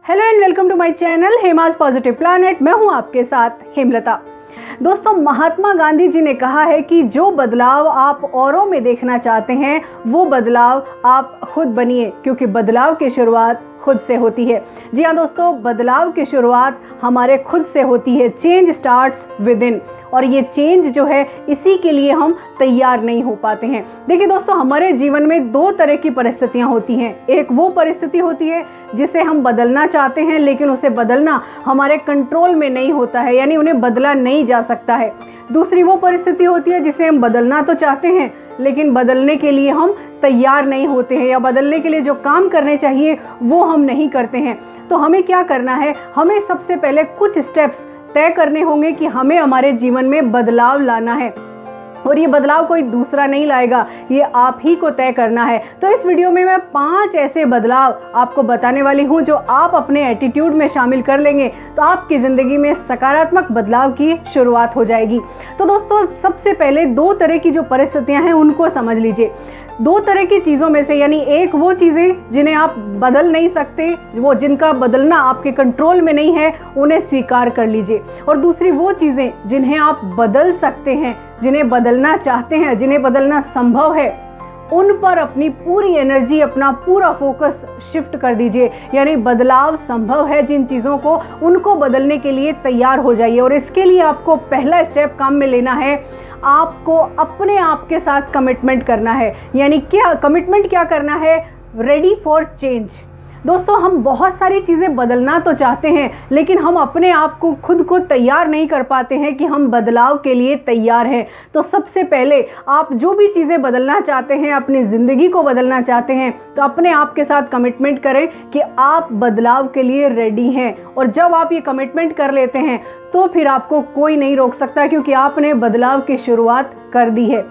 Hello and welcome to my channel Hema's positive planet. मैं हूं आपके साथ हेमलता। दोस्तों, महात्मा गांधी जी ने कहा है कि जो बदलाव आप औरों में देखना चाहते हैं वो बदलाव आप खुद बनिए, क्योंकि बदलाव की शुरुआत खुद से होती है। जी हाँ दोस्तों, बदलाव की शुरुआत हमारे खुद से होती है। चेंज स्टार्ट्स विद इन, और ये चेंज जो है इसी के लिए हम तैयार नहीं हो पाते हैं। देखिए दोस्तों, हमारे जीवन में दो तरह की परिस्थितियां होती हैं। एक वो परिस्थिति होती है जिसे हम बदलना चाहते हैं, लेकिन उसे बदलना हमारे कंट्रोल में नहीं होता है, यानी उन्हें बदला नहीं जा सकता है। दूसरी वो परिस्थिति होती है जिसे हम बदलना तो चाहते हैं, लेकिन बदलने के लिए हम तैयार नहीं होते हैं, या बदलने के लिए जो काम करने चाहिए वो हम नहीं करते हैं। तो हमें क्या करना है? हमें सबसे पहले कुछ स्टेप्स तय करने होंगे कि हमें हमारे जीवन में बदलाव लाना है, और ये बदलाव कोई दूसरा नहीं लाएगा, ये आप ही को तय करना है। तो इस वीडियो में मैं 5 ऐसे बदलाव आपको बताने वाली हूँ जो आप अपने एटीट्यूड में शामिल कर लेंगे तो आपकी ज़िंदगी में सकारात्मक बदलाव की शुरुआत हो जाएगी। तो दोस्तों, सबसे पहले 2 तरह की जो परिस्थितियाँ हैं उनको समझ लीजिए। 2 तरह की चीज़ों में से, यानी एक वो चीज़ें जिन्हें आप बदल नहीं सकते, वो जिनका बदलना आपके कंट्रोल में नहीं है, उन्हें स्वीकार कर लीजिए। और दूसरी वो चीज़ें जिन्हें आप बदल सकते हैं, जिन्हें बदलना चाहते हैं, जिन्हें बदलना संभव है, उन पर अपनी पूरी एनर्जी, अपना पूरा फोकस शिफ्ट कर दीजिए। यानी बदलाव संभव है जिन चीज़ों को, उनको बदलने के लिए तैयार हो जाइए। और इसके लिए आपको पहला स्टेप काम में लेना है, आपको अपने आप के साथ कमिटमेंट करना है। यानी क्या कमिटमेंट क्या करना है? Ready for change. दोस्तों, हम बहुत सारी चीज़ें बदलना तो चाहते हैं, लेकिन हम अपने आप को खुद को तैयार नहीं कर पाते हैं कि हम बदलाव के लिए तैयार हैं। तो सबसे पहले आप जो भी चीज़ें बदलना चाहते हैं, अपनी ज़िंदगी को बदलना चाहते हैं, तो अपने आप के साथ कमिटमेंट करें कि आप बदलाव के लिए रेडी हैं। और जब आप ये कमिटमेंट कर लेते हैं तो फिर आपको कोई नहीं रोक सकता, क्योंकि आपने बदलाव की शुरुआत कर दी है।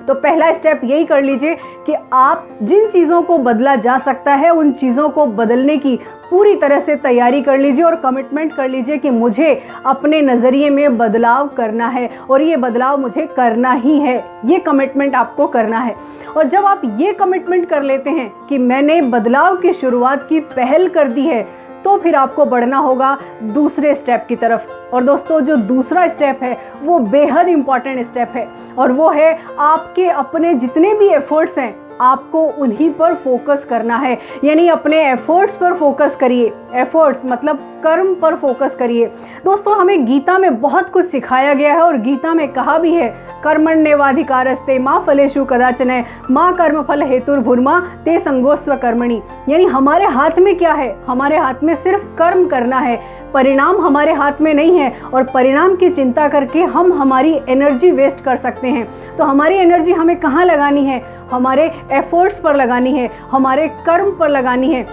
तो पहला स्टेप यही कर लीजिए कि आप जिन चीज़ों को बदला जा सकता है उन चीज़ों को बदलने की पूरी तरह से तैयारी कर लीजिए और कमिटमेंट कर लीजिए कि मुझे अपने नज़रिए में बदलाव करना है, और ये बदलाव मुझे करना ही है। ये कमिटमेंट आपको करना है। और जब आप ये कमिटमेंट कर लेते हैं कि मैंने बदलाव की शुरुआत की पहल कर दी है, तो फिर आपको बढ़ना होगा दूसरे स्टेप की तरफ। और दोस्तों, जो दूसरा स्टेप है वो बेहद इंपॉर्टेंट स्टेप है, और वो है आपके अपने जितने भी एफर्ट्स हैं आपको उन्हीं पर फोकस करना है। यानी अपने एफर्ट्स पर फोकस करिए। एफर्ट्स मतलब कर्म पर फोकस करिए। दोस्तों, हमें गीता में बहुत कुछ सिखाया गया है, और गीता में कहा भी है, कर्मण्येवाधिकारस्ते मा फलेषु कदाचन मा कर्म फल हेतुर्भुर्मा ते संगोस्त्व कर्मणि। यानी हमारे हाथ में क्या है? हमारे हाथ में सिर्फ कर्म करना है, परिणाम हमारे हाथ में नहीं है। और परिणाम की चिंता करके हम हमारी एनर्जी वेस्ट कर सकते हैं। तो हमारी एनर्जी हमें कहाँ लगानी है? हमारे एफर्ट्स पर लगानी है, हमारे कर्म पर लगानी है।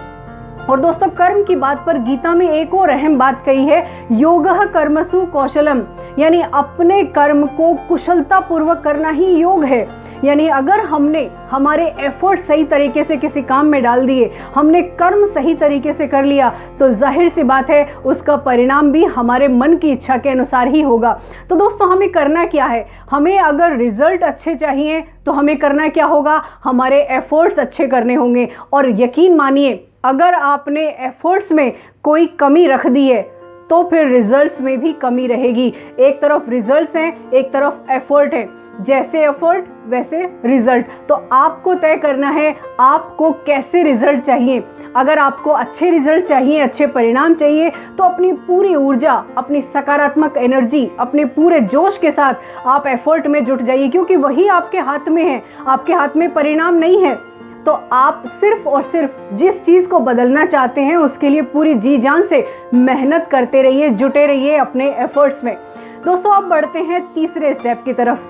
और दोस्तों, कर्म की बात पर गीता में एक और अहम बात कही है, योगः कर्मसु कौशलम। यानी अपने कर्म को कुशलता पूर्वक करना ही योग है। यानी अगर हमने हमारे एफर्ट सही तरीके से किसी काम में डाल दिए, हमने कर्म सही तरीके से कर लिया, तो जाहिर सी बात है उसका परिणाम भी हमारे मन की इच्छा के अनुसार ही होगा। तो दोस्तों, हमें करना क्या है? हमें अगर रिजल्ट अच्छे चाहिए तो हमें करना क्या होगा? हमारे एफर्ट्स अच्छे करने होंगे। और यकीन मानिए, अगर आपने एफर्ट्स में कोई कमी रख दी है तो फिर रिजल्ट्स में भी कमी रहेगी। एक तरफ रिजल्ट्स हैं, एक तरफ एफर्ट है। जैसे एफर्ट वैसे रिजल्ट। तो आपको तय करना है आपको कैसे रिजल्ट चाहिए। अगर आपको अच्छे रिजल्ट चाहिए, अच्छे परिणाम चाहिए, तो अपनी पूरी ऊर्जा, अपनी सकारात्मक एनर्जी, अपने पूरे जोश के साथ आप एफर्ट में जुट जाइए, क्योंकि वही आपके हाथ में है, आपके हाथ में परिणाम नहीं है। तो आप सिर्फ और सिर्फ जिस चीज़ को बदलना चाहते हैं उसके लिए पूरी जी जान से मेहनत करते रहिए, जुटे रहिए अपने एफर्ट्स में। दोस्तों, अब बढ़ते हैं तीसरे स्टेप की तरफ।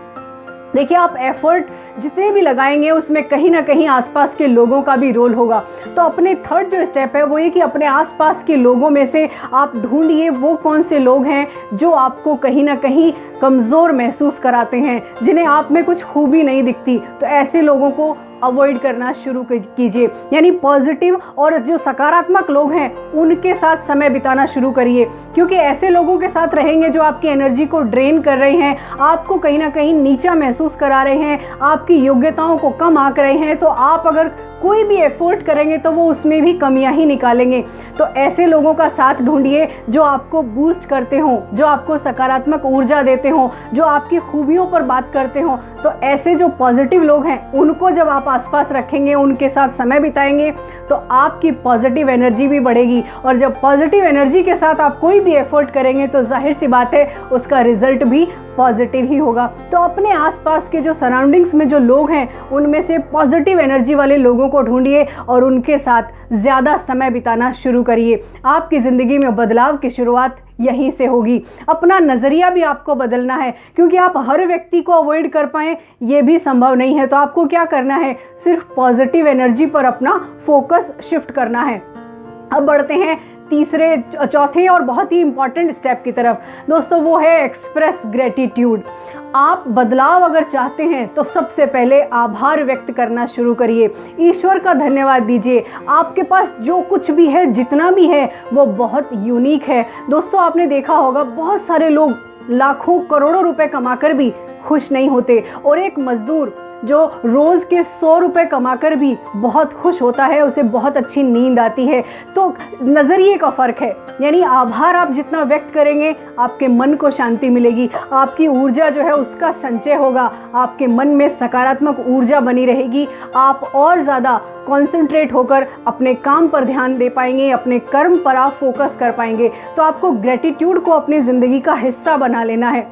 देखिए, आप एफर्ट जितने भी लगाएंगे उसमें कहीं ना कहीं आसपास के लोगों का भी रोल होगा। तो अपने थर्ड जो स्टेप है वो ये कि अपने आसपास के लोगों में से आप ढूंढिए वो कौन से लोग हैं जो आपको कहीं ना कहीं कमज़ोर महसूस कराते हैं, जिन्हें आप में कुछ खूबी नहीं दिखती। तो ऐसे लोगों को अवॉइड करना शुरू कीजिए। यानी पॉजिटिव और जो सकारात्मक लोग हैं उनके साथ समय बिताना शुरू करिए, क्योंकि ऐसे लोगों के साथ रहेंगे जो आपकी एनर्जी को ड्रेन कर रहे हैं, आपको कहीं ना कहीं नीचा महसूस करा रहे हैं, आपकी योग्यताओं को कम आंक रहे हैं। तो आप अगर कोई भी एफर्ट करेंगे तो वो उसमें भी कमियां ही निकालेंगे। तो ऐसे लोगों का साथ ढूंढिए जो आपको बूस्ट करते हों, जो आपको सकारात्मक ऊर्जा देते हों, जो आपकी खूबियों पर बात करते हों। तो ऐसे जो पॉजिटिव लोग हैं उनको जब आप आसपास रखेंगे, उनके साथ समय बिताएंगे, तो आपकी पॉजिटिव एनर्जी भी बढ़ेगी। और जब पॉजिटिव एनर्जी के साथ आप कोई भी एफर्ट करेंगे तो जाहिर सी बात है उसका रिजल्ट भी पॉजिटिव ही होगा। तो अपने आसपास के जो सराउंडिंग्स में जो लोग हैं उनमें से पॉजिटिव एनर्जी वाले लोगों को ढूंढिए और उनके साथ ज़्यादा समय बिताना शुरू करिए। आपकी ज़िंदगी में बदलाव की शुरुआत यहीं से होगी। अपना नज़रिया भी आपको बदलना है, क्योंकि आप हर व्यक्ति को अवॉइड कर पाएँ ये भी संभव नहीं है। तो आपको क्या करना है, सिर्फ पॉजिटिव एनर्जी पर अपना फोकस शिफ्ट करना है। अब बढ़ते हैं चौथे और बहुत ही इंपॉर्टेंट स्टेप की तरफ। दोस्तों वो है एक्सप्रेस ग्रेटिट्यूड। आप बदलाव अगर चाहते हैं तो सबसे पहले आभार व्यक्त करना शुरू करिए, ईश्वर का धन्यवाद दीजिए। आपके पास जो कुछ भी है, जितना भी है, वो बहुत यूनिक है। दोस्तों आपने देखा होगा बहुत सारे लोग लाखों करोड़ों रुपए कमाकर भी खुश नहीं होते, और एक मजदूर जो रोज़ के 100 रुपये कमाकर भी बहुत खुश होता है, उसे बहुत अच्छी नींद आती है। तो नज़रिए का फ़र्क है, यानी आभार आप जितना व्यक्त करेंगे आपके मन को शांति मिलेगी, आपकी ऊर्जा जो है उसका संचय होगा, आपके मन में सकारात्मक ऊर्जा बनी रहेगी। आप और ज़्यादा कॉन्सेंट्रेट होकर अपने काम पर ध्यान दे पाएंगे, अपने कर्म पर आप फोकस कर पाएंगे। तो आपको ग्रेटिट्यूड को अपनी ज़िंदगी का हिस्सा बना लेना है।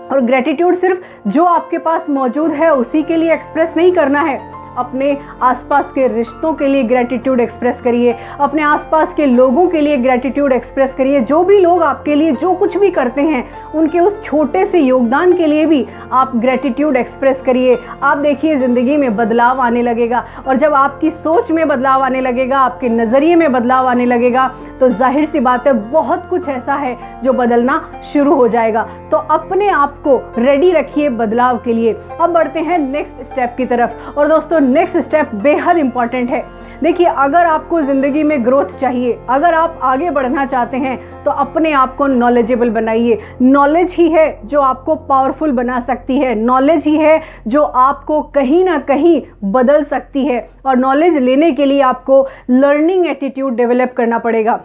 और ग्रेटिट्यूड सिर्फ जो आपके पास मौजूद है उसी के लिए एक्सप्रेस नहीं करना है, अपने आसपास के रिश्तों के लिए ग्रेटिट्यूड एक्सप्रेस करिए, अपने आसपास के लोगों के लिए ग्रेटिट्यूड एक्सप्रेस करिए। जो भी लोग आपके लिए जो कुछ भी करते हैं उनके उस छोटे से योगदान के लिए भी आप ग्रेटिट्यूड एक्सप्रेस करिए। आप देखिए ज़िंदगी में बदलाव आने लगेगा, और जब आपकी सोच में बदलाव आने लगेगा, आपके नज़रिए में बदलाव आने लगेगा, तो जाहिर सी बात है बहुत कुछ ऐसा है जो बदलना शुरू हो जाएगा। तो अपने आप को रेडी रखिए बदलाव के लिए। अब बढ़ते हैं नेक्स्ट स्टेप की तरफ, और दोस्तों नेक्स्ट स्टेप बेहद इंपॉर्टेंट है। देखिए, अगर आपको ज़िंदगी में ग्रोथ चाहिए, अगर आप आगे बढ़ना चाहते हैं, तो अपने आप को नॉलेजेबल बनाइए। नॉलेज ही है जो आपको पावरफुल बना सकती है, नॉलेज ही है जो आपको कहीं ना कहीं बदल सकती है। और नॉलेज लेने के लिए आपको लर्निंग एटीट्यूड डेवलप करना पड़ेगा।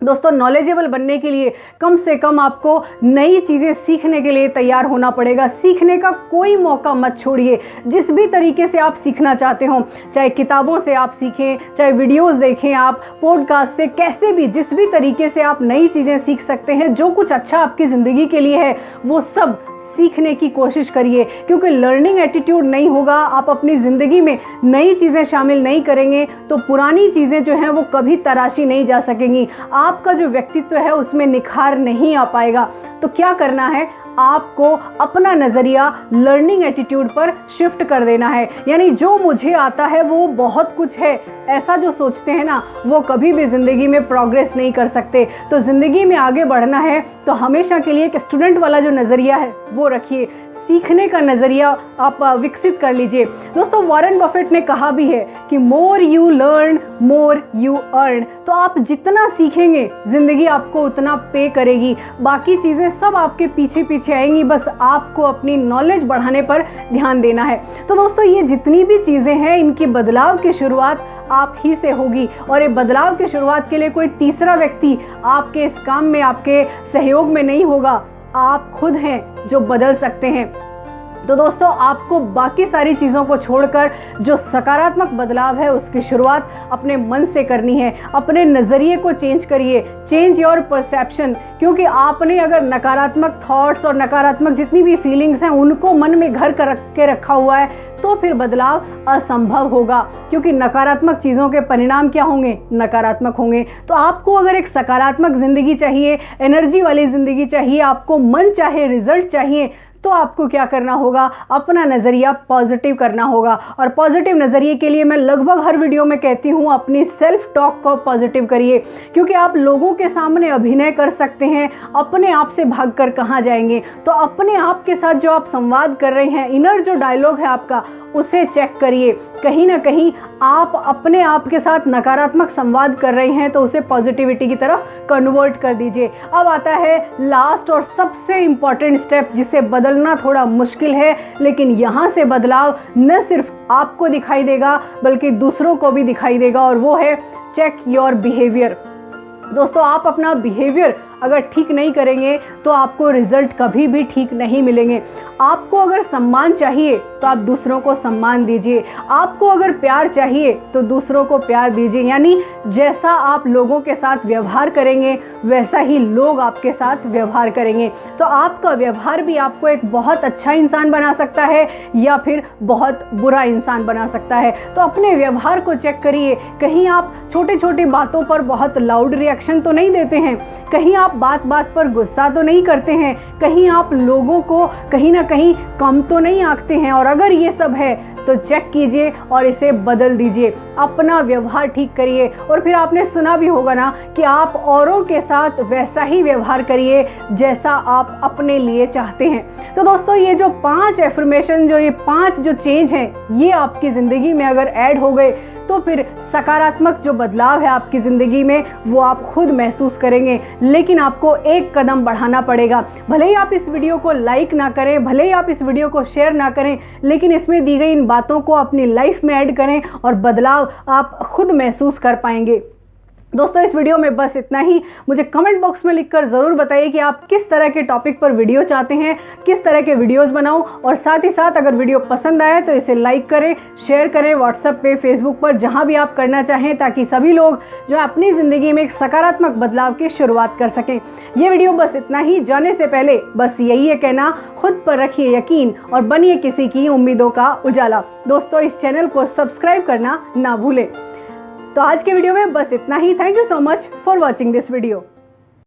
दोस्तों नॉलेजेबल बनने के लिए कम से कम आपको नई चीज़ें सीखने के लिए तैयार होना पड़ेगा। सीखने का कोई मौका मत छोड़िए। जिस भी तरीके से आप सीखना चाहते हो, चाहे किताबों से आप सीखें, चाहे वीडियोस देखें, आप पॉडकास्ट से, कैसे भी जिस भी तरीके से आप नई चीज़ें सीख सकते हैं, जो कुछ अच्छा आपकी ज़िंदगी के लिए है वो सब सीखने की कोशिश करिए। क्योंकि लर्निंग एटीट्यूड नहीं होगा, आप अपनी ज़िंदगी में नई चीज़ें शामिल नहीं करेंगे, तो पुरानी चीज़ें जो हैं वो कभी तराशी नहीं जा सकेंगी। आपका जो व्यक्तित्व है उसमें निखार नहीं आ पाएगा। तो क्या करना है, आपको अपना नज़रिया लर्निंग एटीट्यूड पर शिफ्ट कर देना है। यानी जो मुझे आता है वो बहुत कुछ है, ऐसा जो सोचते हैं ना, वो कभी भी ज़िंदगी में प्रोग्रेस नहीं कर सकते। तो ज़िंदगी में आगे बढ़ना है तो हमेशा के लिए एक स्टूडेंट वाला जो नज़रिया है वो रखिए, सीखने का नज़रिया आप विकसित कर लीजिए। दोस्तों वॉरेन बफेट ने कहा भी है कि more you learn more you earn. तो आप जितना सीखेंगे ज़िंदगी आपको उतना पे करेगी, बाकी चीज़ें सब आपके पीछे पीछे आएंगी, बस आपको अपनी नॉलेज बढ़ाने पर ध्यान देना है। तो दोस्तों ये जितनी भी चीज़ें हैं इनकी बदलाव की शुरुआत आप ही से होगी, और ये बदलाव की शुरुआत के लिए कोई तीसरा व्यक्ति आपके इस काम में आपके सहयोग में नहीं होगा, आप खुद हैं जो बदल सकते हैं। तो दोस्तों आपको बाकी सारी चीज़ों को छोड़कर जो सकारात्मक बदलाव है उसकी शुरुआत अपने मन से करनी है। अपने नज़रिए को चेंज करिए, चेंज योर परसेप्शन। क्योंकि आपने अगर नकारात्मक थॉट्स और नकारात्मक जितनी भी फीलिंग्स हैं उनको मन में घर कर के रखा हुआ है, तो फिर बदलाव असंभव होगा। क्योंकि नकारात्मक चीज़ों के परिणाम क्या होंगे, नकारात्मक होंगे। तो आपको अगर एक सकारात्मक ज़िंदगी चाहिए, एनर्जी वाली ज़िंदगी चाहिए, आपको मन चाहे, रिजल्ट चाहिए, तो आपको क्या करना होगा, अपना नज़रिया पॉजिटिव करना होगा। और पॉजिटिव नज़रिए के लिए मैं लगभग हर वीडियो में कहती हूँ अपनी सेल्फ टॉक को पॉजिटिव करिए। क्योंकि आप लोगों के सामने अभिनय कर सकते हैं, अपने आप से भागकर कहाँ जाएंगे। तो अपने आप के साथ जो आप संवाद कर रहे हैं, इनर जो डायलॉग है आपका, उसे चेक करिए। कहीं ना कहीं आप अपने आप के साथ नकारात्मक संवाद कर रही हैं तो उसे पॉजिटिविटी की तरफ कन्वर्ट कर दीजिए। अब आता है लास्ट और सबसे इम्पॉर्टेंट स्टेप, जिसे बदलना थोड़ा मुश्किल है, लेकिन यहाँ से बदलाव न सिर्फ आपको दिखाई देगा बल्कि दूसरों को भी दिखाई देगा, और वो है चेक योर बिहेवियर। दोस्तों, आप अपना बिहेवियर अगर ठीक नहीं करेंगे तो आपको रिजल्ट कभी भी ठीक नहीं मिलेंगे। आपको अगर सम्मान चाहिए तो आप दूसरों को सम्मान दीजिए, आपको अगर प्यार चाहिए तो दूसरों को प्यार दीजिए। यानी जैसा आप लोगों के साथ व्यवहार करेंगे वैसा ही लोग आपके साथ व्यवहार करेंगे। तो आपका व्यवहार भी आपको एक बहुत अच्छा इंसान बना सकता है या फिर बहुत बुरा इंसान बना सकता है। तो अपने व्यवहार को चेक करिए, कहीं आप छोटे छोटे बातों पर बहुत लाउड रिएक्शन तो नहीं देते हैं, कहीं आप बात बात पर गुस्सा तो नहीं करते हैं, कहीं आप लोगों को कहीं ना कहीं कम तो नहीं आंकते हैं। और अगर ये सब है तो चेक कीजिए और इसे बदल दीजिए, अपना व्यवहार ठीक करिए। और फिर आपने सुना भी होगा ना कि आप औरों के साथ वैसा ही व्यवहार करिए जैसा आप अपने लिए चाहते हैं। तो दोस्तों, ये जो 5 एफर्मेशन, जो ये 5 जो चेंज हैं, ये आपकी ज़िंदगी में अगर ऐड हो गए तो फिर सकारात्मक जो बदलाव है आपकी ज़िंदगी में वो आप खुद महसूस करेंगे। लेकिन आपको एक कदम बढ़ाना पड़ेगा। भले ही आप इस वीडियो को लाइक ना करें, भले ही आप इस वीडियो को शेयर ना करें, लेकिन इसमें दी गई इन बातों को अपनी लाइफ में ऐड करें और बदलाव आप खुद महसूस कर पाएंगे। दोस्तों, इस वीडियो में बस इतना ही। मुझे कमेंट बॉक्स में लिखकर ज़रूर बताइए कि आप किस तरह के टॉपिक पर वीडियो चाहते हैं, किस तरह के वीडियोस बनाऊं। और साथ ही साथ अगर वीडियो पसंद आए तो इसे लाइक करें, शेयर करें व्हाट्सएप पे, फेसबुक पर, जहां भी आप करना चाहें, ताकि सभी लोग जो है अपनी ज़िंदगी में एक सकारात्मक बदलाव की शुरुआत कर सकें। ये वीडियो बस इतना ही। जाने से पहले बस यही है कहना, खुद पर रखिए यकीन और बनिए किसी की उम्मीदों का उजाला। दोस्तों, इस चैनल को सब्सक्राइब करना ना भूलें। तो आज के वीडियो में बस इतना ही। Thank you so much for watching this video.